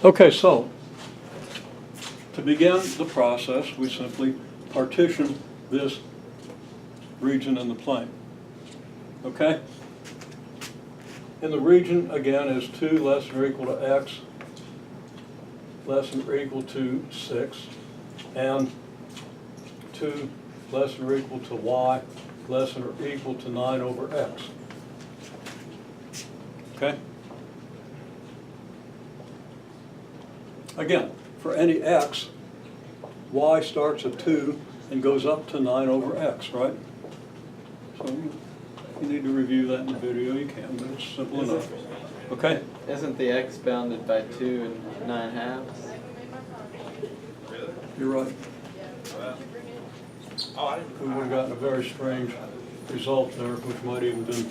Okay, so to begin the process, we simply partition this region in the plane. Okay? And the region, again, is 2 less than or equal to x less than or equal to 6, and 2 less than or equal to y less than or equal to 9 over x. Okay? Again, for any x, y starts at 2 and goes up to 9 over x, right? So if you need to review that in the video, you can, but it's simple enough. Okay? Isn't the x bounded by 2 and 9/2? You're right. We would have gotten a very strange result there, which might even been,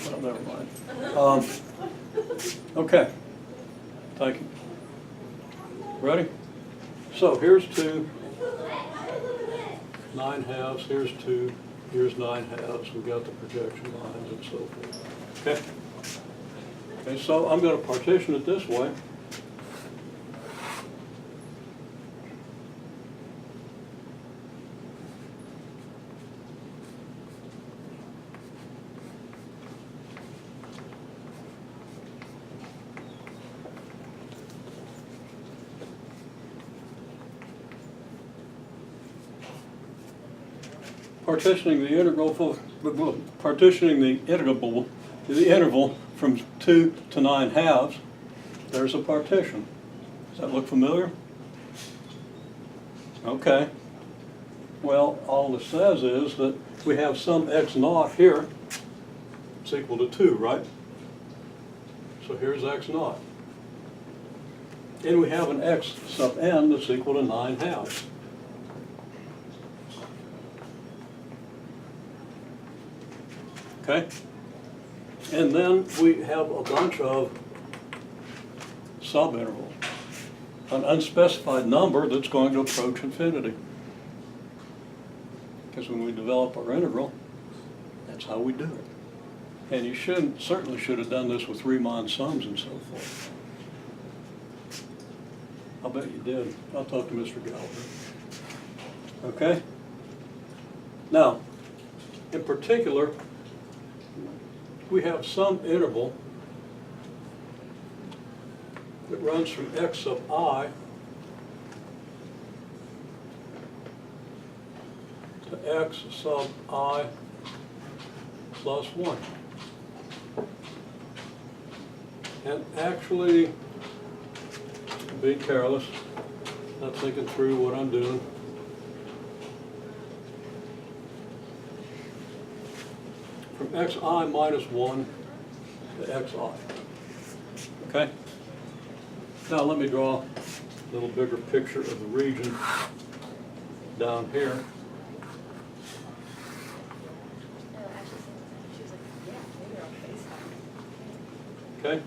well, never mind. Okay. Thank you. Ready? So here's 2, 9/2, here's 2, here's 9/2. We've got the projection lines and so forth. Okay? Okay, so I'm going to partition it this way. Partitioning the interval from 2 to 9/2, there's a partition. Does that look familiar? Okay. Well, all this says is that we have some x naught here. It's equal to 2, right? So here's x naught. And we have an x sub n that's equal to 9/2. Okay? And then we have a bunch of subintervals, an unspecified number that's going to approach infinity. Because when we develop our integral, that's how we do it. And you certainly should have done this with Riemann sums and so forth. I'll bet you did. I'll talk to Mr. Gallagher. Okay? Now, in particular, we have some interval that runs from x sub I to x sub I plus 1. And actually, being careless, not thinking through what I'm doing, from xi minus 1 to xi. Okay? Now let me draw a little bigger picture of the region down here. Okay?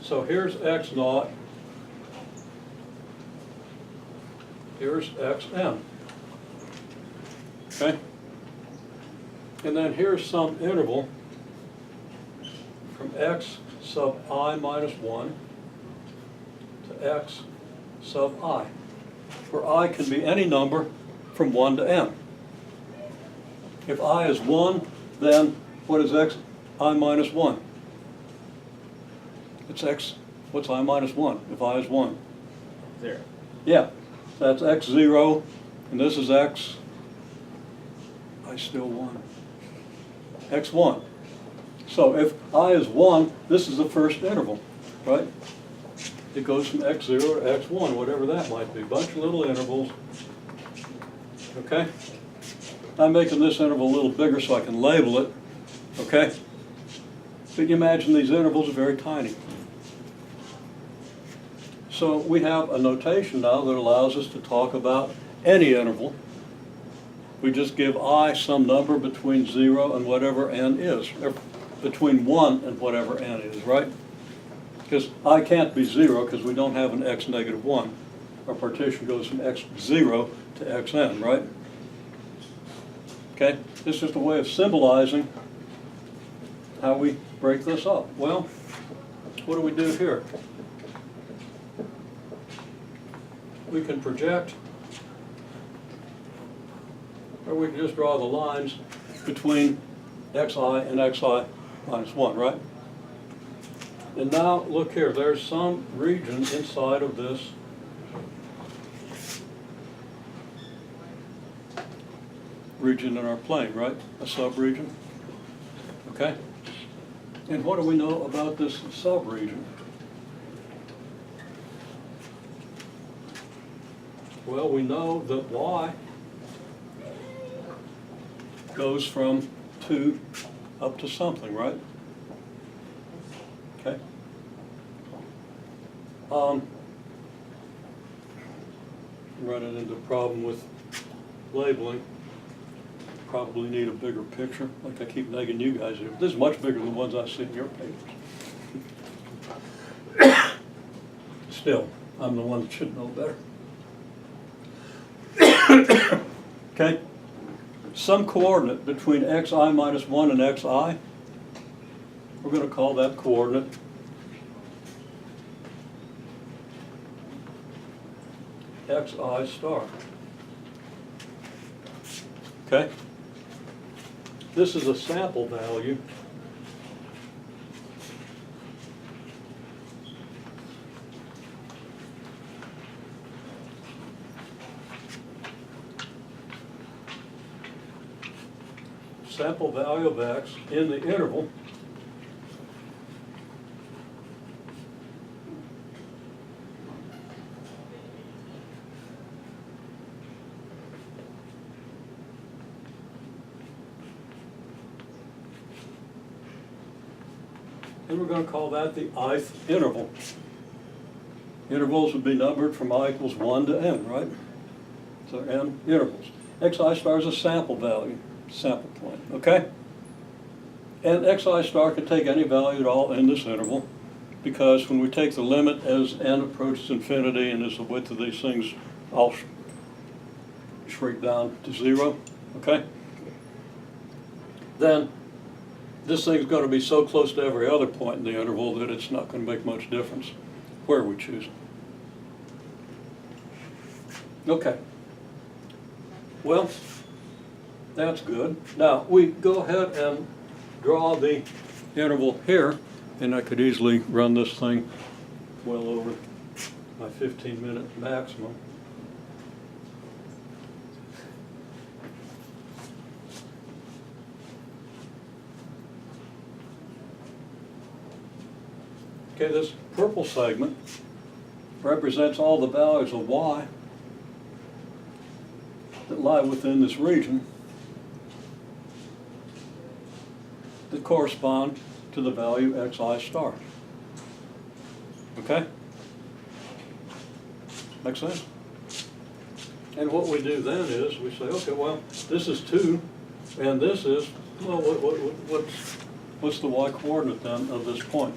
So here's x naught. Here's xn. Okay? And then here's some interval from x sub I minus 1 to x sub I, where I can be any number from 1 to n. If I is 1, then what is x I minus 1? It's x, what's I minus 1 if I is 1? 0. Yeah, that's x0, and this is x, I still 1. x1. So if I is 1, this is the first interval, right? It goes from x0 to x1, whatever that might be. Bunch of little intervals. Okay? I'm making this interval a little bigger so I can label it. Okay? But you imagine these intervals are very tiny. So we have a notation now that allows us to talk about any interval. We just give I some number between 0 and whatever n is, or between 1 and whatever n is, right? Because I can't be 0 because we don't have an x negative 1. Our partition goes from x0 to xn, right? Okay? This is just a way of symbolizing how we break this up. Well, what do we do here? we can project, or we can just draw the lines between xi and xi minus 1, right? And now, look here, there's some region inside of this region in our plane, right? A subregion, okay? And what do we know about this subregion? Well, we know that y goes from 2 up to something, right? Okay. Running into a problem with labeling. Probably need a bigger picture, like I keep nagging you guys here. This is much bigger than the ones I see in your papers. Still, I'm the one that should know better. Okay, some coordinate between xi minus 1 and xi, we're going to call that coordinate xi star. Okay, this is a sample value of x in the interval and we're going to call that the ith interval. Intervals would be numbered from I equals 1 to n, right? So n intervals. Xi star is a sample value, sample point, okay? And xi star can take any value at all in this interval, because when we take the limit as n approaches infinity and as the width of these things all shrink down to 0, okay? Then this thing's going to be so close to every other point in the interval that it's not going to make much difference where we choose. Okay. Well, that's good. Now, we go ahead and draw the interval here, and I could easily run this thing well over my 15-minute maximum. Okay, this purple segment represents all the values of y that lie within this region that correspond to the value xi star. Okay? Make sense? And what we do then is we say, okay, well, this is 2, and this is, well, what's the y coordinate then of this point?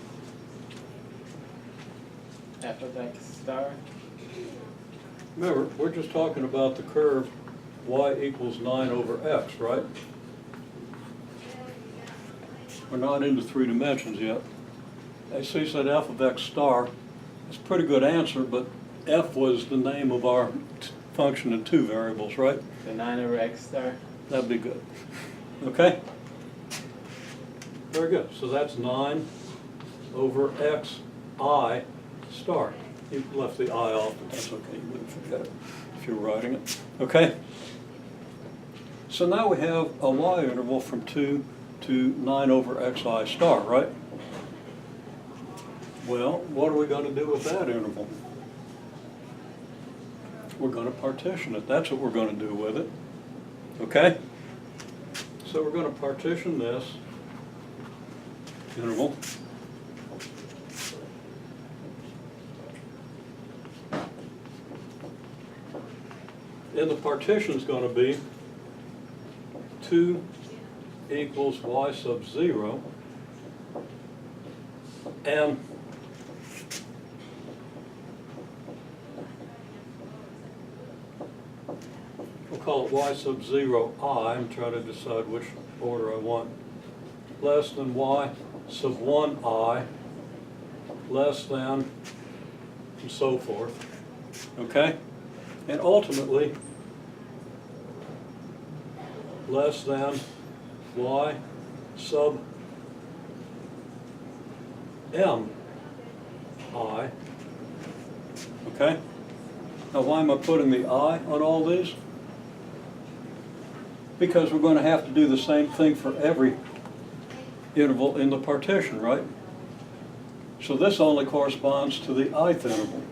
F of x star. Remember, we're just talking about the curve y equals 9 over x, right? We're not into 3 dimensions yet. AC said f of x star. It's a pretty good answer, but f was the name of our function in 2 variables, right? So 9 over x star. That'd be good. Okay? Very good. So that's 9 over x I star. You left the I off, but that's okay. You wouldn't forget it if you were writing it. Okay? So now we have a y interval from 2 to 9 over xi star, right? Well, what are we going to do with that interval? We're going to partition it. That's what we're going to do with it. Okay? So we're going to partition this interval and the partition is going to be 2 equals y sub 0, and we'll call it y sub 0 I. I'm trying to decide which order I want. Less than y sub 1 I, less than, and so forth. Okay? and ultimately less than y sub m I. Okay? Now why am I putting the I on all these? Because we're going to have to do the same thing for every interval in the partition, right? So this only corresponds to the ith interval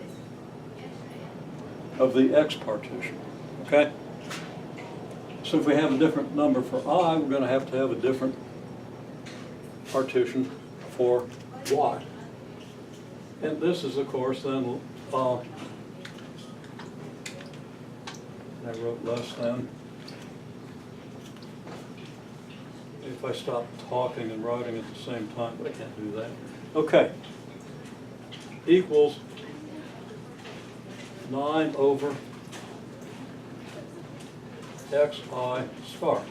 of the X partition, okay? So if we have a different number for I, we're going to have a different partition for Y. And this is, of course, then, I wrote less than. If I stop talking and writing at the same time, but I can't do that. Okay. Equals 9 over xi star.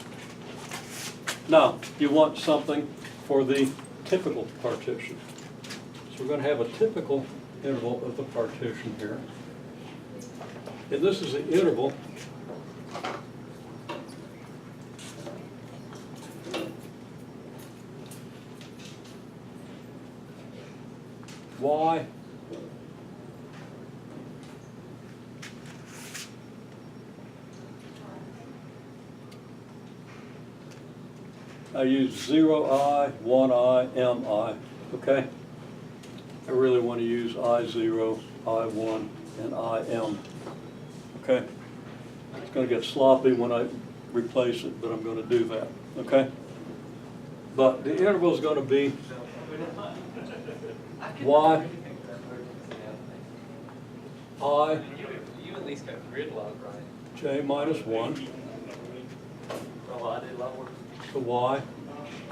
Now, you want something for the typical partition. So we're going to have a typical interval of the partition here. And this is the interval y I use 0i, 1i, mi, okay? I really want to use I0, I1, and IM, okay? It's going to get sloppy when I replace it, but I'm going to do that, okay? But the interval is going to be y, I, You at least got gridlock right. j minus 1 Oh, I did a lot worse. to y,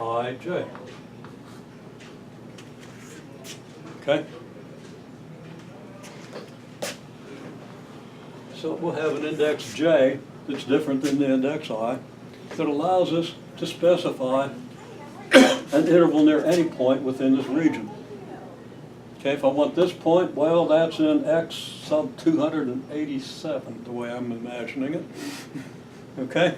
I, j. Okay? So we'll have an index j that's different than the index I that allows us to specify an interval near any point within this region. Okay, if I want this point, well, that's in x sub 287, the way I'm imagining it. Okay?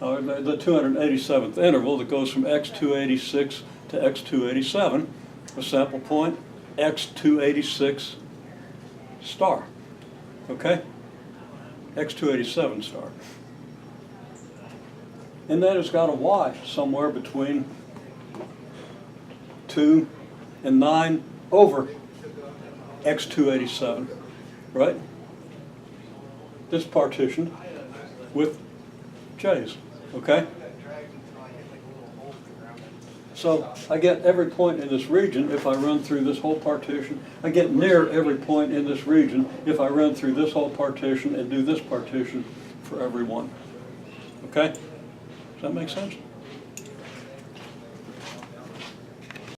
The 287th interval that goes from x286 to x287, a sample point, x286 star. Okay? x287 star. And then it's got a y somewhere between 2 and 9 over x287, right? This partition with j's, okay? So I get every point in this region if I run through this whole partition. I get near every point in this region if I run through this whole partition and do this partition for every one. Okay? Does that make sense?